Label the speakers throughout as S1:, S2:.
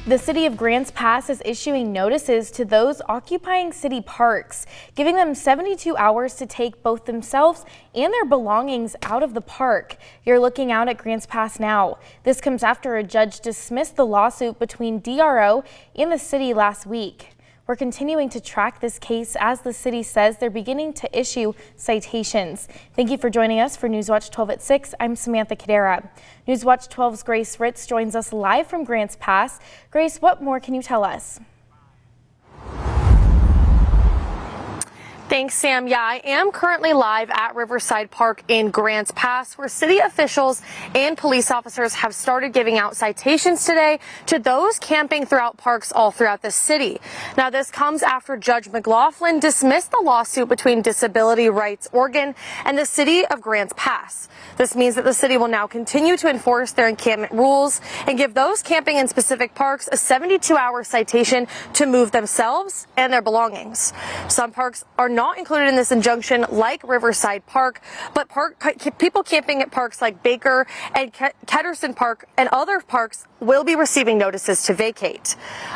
S1: The city of Grants Pass is issuing notices to those occupying city parks, giving them 72 hours to take both themselves and their belongings out of the park. You're looking out at Grants Pass now. This comes after a judge dismissed the lawsuit between DRO and the city last week. We're continuing to track this case as the city says they're beginning to issue citations. Thank you for joining us for Newswatch 12 at 6. I'm Samantha Cadera. Newswatch 12's Grace Ritz joins us live from Grants Pass. Grace, what more can you tell us?
S2: Thanks, Sam. Yeah, I am currently live at Riverside Park in Grants Pass, where city officials and police officers have started giving out citations today to those camping throughout parks all throughout the city. Now, this comes after Judge McLaughlin dismissed the lawsuit between Disability Rights Oregon and the city of Grants Pass. This means that the city will now continue to enforce their encampment rules and give those camping in specific parks a 72-hour citation to move themselves and their belongings. Some parks are not included in this injunction, like Riverside Park, but people camping at parks like Baker and Ketterson Park and other parks will be receiving notices to vacate.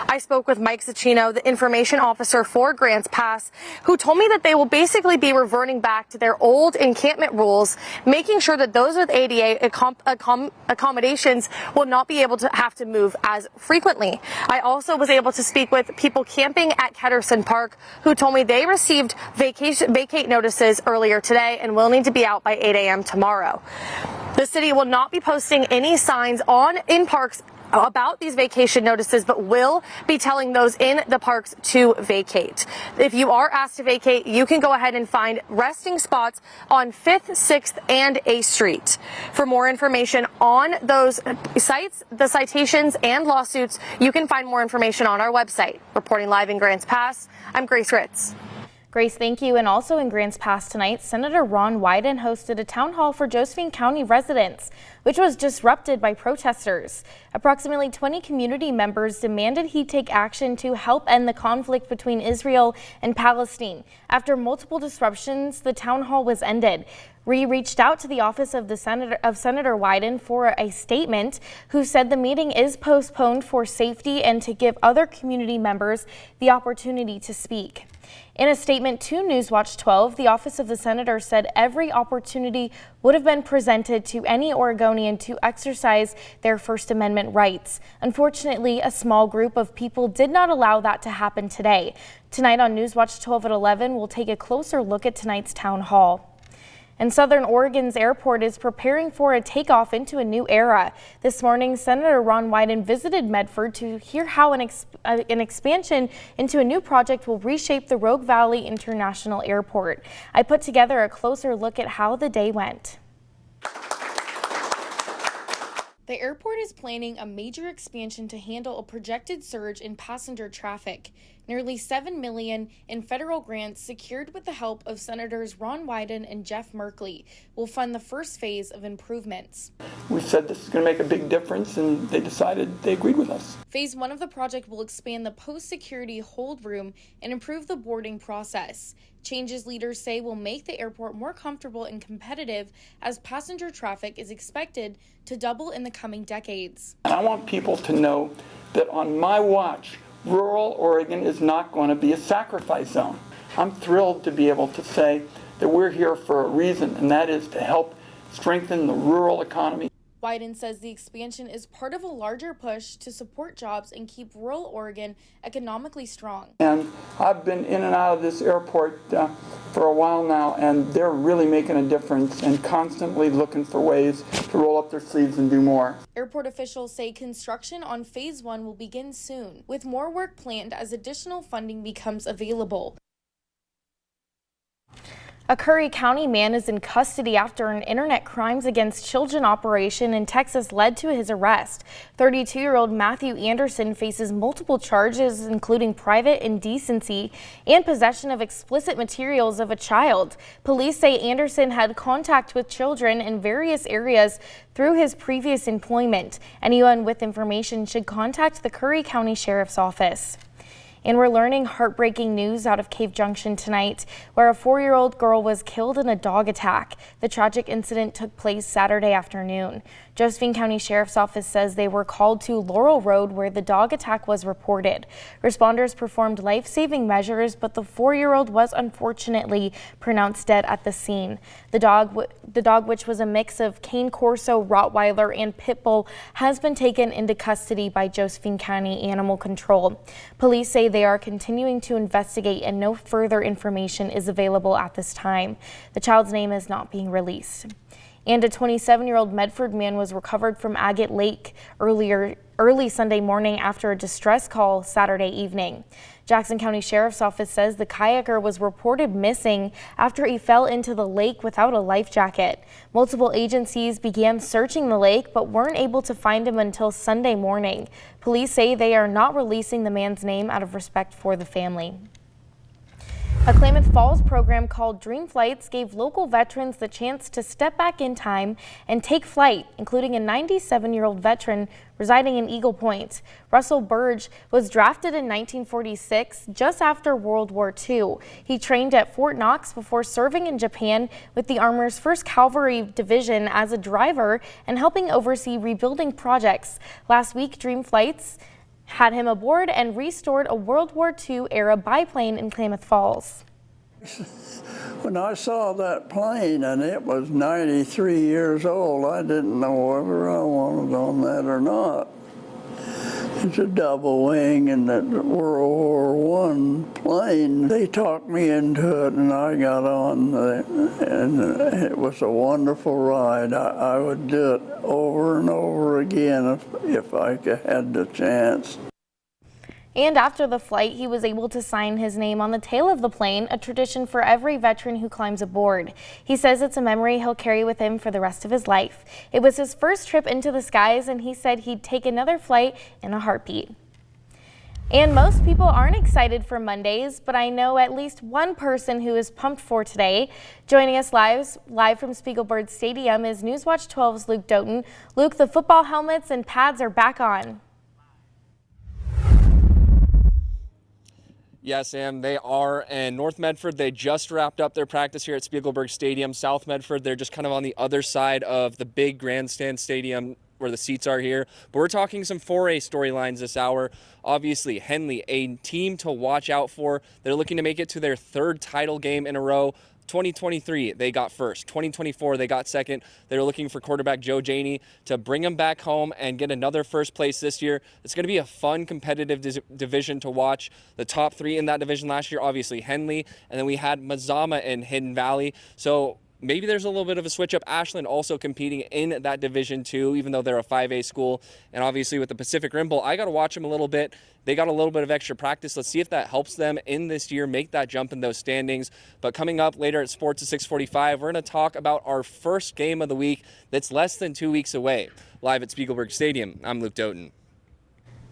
S2: I spoke with Mike Zacchino, the information officer for Grants Pass, who told me that they will basically be reverting back to their old encampment rules, making sure that those with ADA accommodations will not be able to have to move as frequently. I also was able to speak with people camping at Ketterson Park who told me they received vacate notices earlier today and will need to be out by 8 a.m. tomorrow. The city will not be posting any signs in parks about these vacation notices, but will be telling those in the parks to vacate. If you are asked to vacate, you can go ahead and find resting spots on 5th, 6th, and 8th Street. For more information on those sites, the citations and lawsuits, you can find more information on our website. Reporting live in Grants Pass, I'm Grace Ritz.
S1: Grace, thank you. And also in Grants Pass tonight, Senator Ron Wyden hosted a town hall for Josephine County residents, which was disrupted by protesters. Approximately 20 community members demanded he take action to help end the conflict between Israel and Palestine. After multiple disruptions, the town hall was ended. We reached out to the office of Senator Wyden for a statement, who said the meeting is postponed for safety and to give other community members the opportunity to speak. In a statement to Newswatch 12, the office of the senator said every opportunity would have been presented to any Oregonian to exercise their First Amendment rights. Unfortunately, a small group of people did not allow that to happen today. Tonight on Newswatch 12 at 11, we'll take a closer look at tonight's town hall. And Southern Oregon's airport is preparing for a takeoff into a new era. This morning, Senator Ron Wyden visited Medford to hear how an expansion into a new project will reshape the Rogue Valley International Airport. I put together a closer look at how the day went. The airport is planning a major expansion to handle a projected surge in passenger traffic. Nearly $7 million in federal grants secured with the help of Senators Ron Wyden and Jeff Merkley will fund the first phase of improvements.
S3: We said this is going to make a big difference, and they agreed with us.
S1: Phase 1 of the project will expand the post-security hold room and improve the boarding process. Changes leaders say will make the airport more comfortable and competitive as passenger traffic is expected to double in the coming decades.
S3: And I want people to know that on my watch, rural Oregon is not going to be a sacrifice zone. I'm thrilled to be able to say that we're here for a reason, and that is to help strengthen the rural economy.
S1: Wyden says the expansion is part of a larger push to support jobs and keep rural Oregon economically strong.
S3: And I've been in and out of this airport for a while now, and they're really making a difference and constantly looking for ways to roll up their sleeves and do more.
S1: Airport officials say construction on Phase 1 will begin soon, with more work planned as additional funding becomes available. A Curry County man is in custody after an internet crimes against children operation in Texas led to his arrest. 32-year-old Matthew Anderson faces multiple charges, including private indecency and possession of explicit materials of a child. Police say Anderson had contact with children in various areas through his previous employment. Anyone with information should contact the Curry County Sheriff's Office. And we're learning heartbreaking news out of Cave Junction tonight, where a 4-year-old girl was killed in a dog attack. The tragic incident took place Saturday afternoon. Josephine County Sheriff's Office says they were called to Laurel Road where the dog attack was reported. Responders performed life-saving measures, but the 4-year-old was unfortunately pronounced dead at the scene. The dog, which was a mix of Cane Corso, Rottweiler, and Pit Bull, has been taken into custody by Josephine County Animal Control. Police say they are continuing to investigate and no further information is available at this time. The child's name is not being released. And a 27-year-old Medford man was recovered from Agate Lake early Sunday morning after a distress call Saturday evening. Jackson County Sheriff's Office says the kayaker was reported missing after he fell into the lake without a life jacket. Multiple agencies began searching the lake but weren't able to find him until Sunday morning. Police say they are not releasing the man's name out of respect for the family. A Klamath Falls program called Dream Flights gave local veterans the chance to step back in time and take flight, including a 97-year-old veteran residing in Eagle Point. Russell Burge was drafted in 1946, just after World War II. He trained at Fort Knox before serving in Japan with the Armor's 1st Cavalry Division as a driver and helping oversee rebuilding projects. Last week, Dream Flights had him aboard and restored a World War II era biplane in Klamath Falls.
S4: When I saw that plane and it was 93 years old, I didn't know whether I wanted on that or not. It's a double wing and that World War I plane. They talked me into it and I got on and it was a wonderful ride. I would do it over and over again if I had the chance.
S1: And after the flight, he was able to sign his name on the tail of the plane, a tradition for every veteran who climbs aboard. He says it's a memory he'll carry with him for the rest of his life. It was his first trip into the skies, and he said he'd take another flight in a heartbeat. And most people aren't excited for Mondays, but I know at least one person who is pumped for today. Joining us live from Spiegelberg Stadium is Newswatch 12's Luke Doughton. Luke, the football helmets and pads are back on.
S5: Yes, Sam, they are. And North Medford, they just wrapped up their practice here at Spiegelberg Stadium. South Medford, they're just kind of on the other side of the big grandstand stadium where the seats are here. But we're talking some 4A storylines this hour. Obviously, Henley, a team to watch out for. They're looking to make it to their 3rd title game in a row. 2023, they got first. 2024, they got second. They're looking for quarterback Joe Janey to bring them back home and get another first place this year. It's going to be a fun, competitive division to watch. The top 3 in that division last year, obviously Henley, and then we had Mazama and Hidden Valley. So maybe there's a little bit of a switch up. Ashland also competing in that division too, even though they're a 5A school. And obviously with the Pacific Rim Bowl, I got to watch them a little bit. They got a little bit of extra practice. Let's see if that helps them in this year, make that jump in those standings. But coming up later at Sports at 6:45, we're going to talk about our first game of the week that's less than 2 weeks away. Live at Spiegelberg Stadium, I'm Luke Doughton.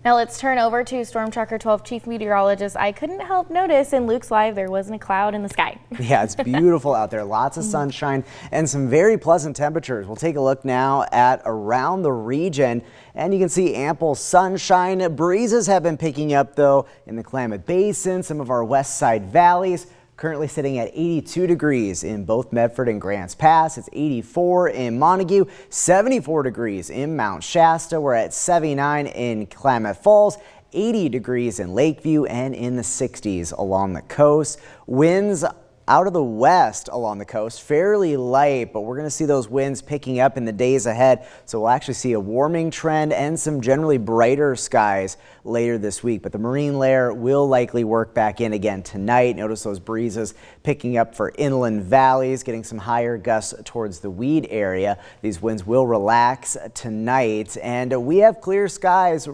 S1: Now let's turn over to Storm Tracker 12 Chief Meteorologist. I couldn't help notice in Luke's live there wasn't a cloud in the sky.
S6: Yeah, it's beautiful out there. Lots of sunshine and some very pleasant temperatures. We'll take a look now at around the region, and you can see ample sunshine. Breezes have been picking up, though, in the Klamath Basin, some of our west side valleys. Currently sitting at 82 degrees in both Medford and Grants Pass. It's 84 in Montague, 74 degrees in Mount Shasta. We're at 79 in Klamath Falls, 80 degrees in Lakeview, and in the 60s along the coast. Winds out of the west along the coast, fairly light, but we're going to see those winds picking up in the days ahead. So we'll actually see a warming trend and some generally brighter skies later this week. But the marine layer will likely work back in again tonight. Notice those breezes picking up for inland valleys, getting some higher gusts towards the Weed area. These winds will relax tonight, and we have clear skies,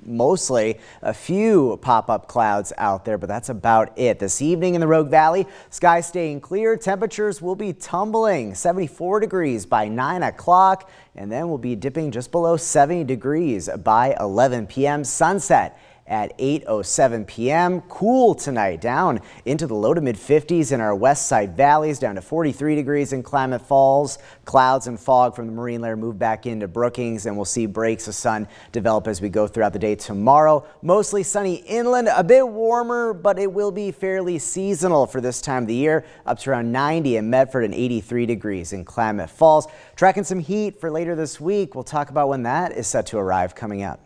S6: mostly a few pop-up clouds out there, but that's about it. This evening in the Rogue Valley, skies staying clear. Temperatures will be tumbling 74 degrees by 9 o'clock, and then we'll be dipping just below 70 degrees by 11 p.m. Sunset at 8:07 p.m. Cool tonight, down into the low to mid 50s in our west side valleys, down to 43 degrees in Klamath Falls. Clouds and fog from the marine layer move back into Brookings, and we'll see breaks of sun develop as we go throughout the day tomorrow. Mostly sunny inland, a bit warmer, but it will be fairly seasonal for this time of the year, up to around 90 in Medford and 83 degrees in Klamath Falls. Tracking some heat for later this week. We'll talk about when that is set to arrive coming up.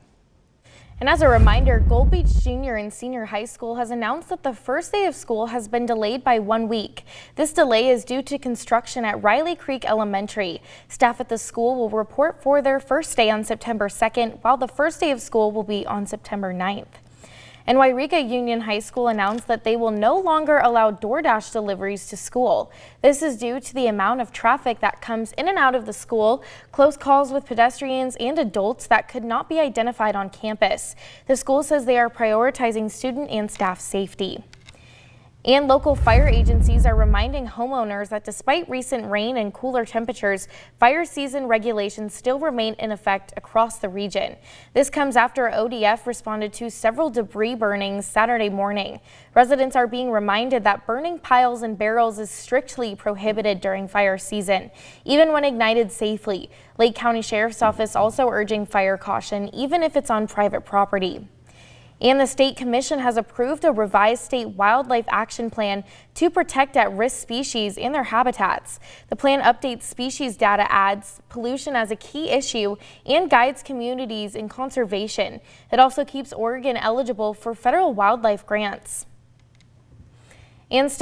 S1: And as a reminder, Gold Beach Junior and Senior High School has announced that the first day of school has been delayed by 1 week. This delay is due to construction at Riley Creek Elementary. Staff at the school will report for their first day on September 2nd, while the first day of school will be on September 9th. And Wairika Union High School announced that they will no longer allow DoorDash deliveries to school. This is due to the amount of traffic that comes in and out of the school, close calls with pedestrians and adults that could not be identified on campus. The school says they are prioritizing student and staff safety. And local fire agencies are reminding homeowners that despite recent rain and cooler temperatures, fire season regulations still remain in effect across the region. This comes after ODF responded to several debris burnings Saturday morning. Residents are being reminded that burning piles and barrels is strictly prohibited during fire season, even when ignited safely. Lake County Sheriff's Office also urging fire caution, even if it's on private property. And the State Commission has approved a revised state wildlife action plan to protect at-risk species and their habitats. The plan updates species data, adds pollution as a key issue, and guides communities in conservation. It also keeps Oregon eligible for federal wildlife grants. And still